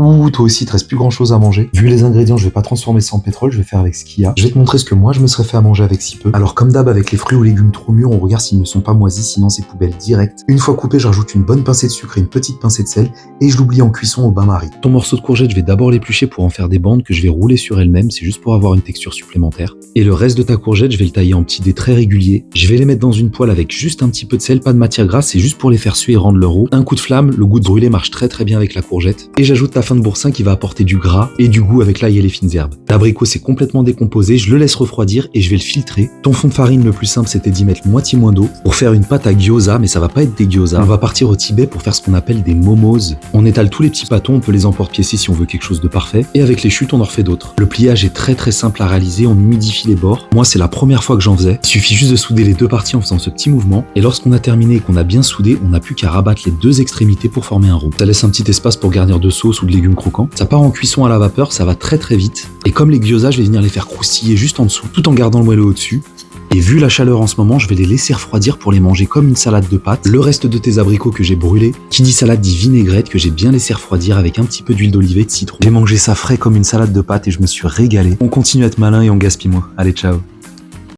Ouh, toi aussi, il te reste plus grand chose à manger. Vu les ingrédients, je vais pas transformer ça en pétrole, je vais faire avec ce qu'il y a. Je vais te montrer ce que moi je me serais fait à manger avec si peu. Alors comme d'hab avec les fruits ou légumes trop mûrs, on regarde s'ils ne sont pas moisis, sinon c'est poubelle directe. Une fois coupé, je rajoute une bonne pincée de sucre et une petite pincée de sel et je l'oublie en cuisson au bain-marie. Ton morceau de courgette, je vais d'abord l'éplucher pour en faire des bandes que je vais rouler sur elles-mêmes, c'est juste pour avoir une texture supplémentaire. Et le reste de ta courgette, je vais le tailler en petits dés très réguliers. Je vais les mettre dans une poêle avec juste un petit peu de sel, pas de matière grasse, c'est juste pour les faire suer et rendre leur eau. Un coup de flamme, le goût de brûlé marche très bien avec la courgette. Et j'ajoute ta fin de boursin qui va apporter du gras et du goût avec l'ail et les fines herbes. L'abricot c'est complètement décomposé, je le laisse refroidir et je vais le filtrer. Ton fond de farine le plus simple c'était d'y mettre moitié moins d'eau pour faire une pâte à gyoza, mais ça va pas être des gyoza. On va partir au Tibet pour faire ce qu'on appelle des momos. On étale tous les petits pâtons, on peut les emporte-piécer si on veut quelque chose de parfait et avec les chutes on en refait d'autres. Le pliage est très simple à réaliser, on humidifie les bords. Moi c'est la première fois que j'en faisais. Il suffit juste de souder les deux parties en faisant ce petit mouvement et lorsqu'on a terminé et qu'on a bien soudé, on n'a plus qu'à rabattre les deux extrémités pour former un roux. Ça laisse un petit espace pour garnir de sauce ou de légumes croquants. Ça part en cuisson à la vapeur, ça va très vite. Et comme les gyoza, je vais venir les faire croustiller juste en dessous, tout en gardant le moelleux au-dessus. Et vu la chaleur en ce moment, je vais les laisser refroidir pour les manger comme une salade de pâtes. Le reste de tes abricots que j'ai brûlés, qui dit salade dit vinaigrette que j'ai bien laissé refroidir avec un petit peu d'huile d'olive et de citron. J'ai mangé ça frais comme une salade de pâtes et je me suis régalé. On continue à être malin et on gaspille moins. Allez, ciao.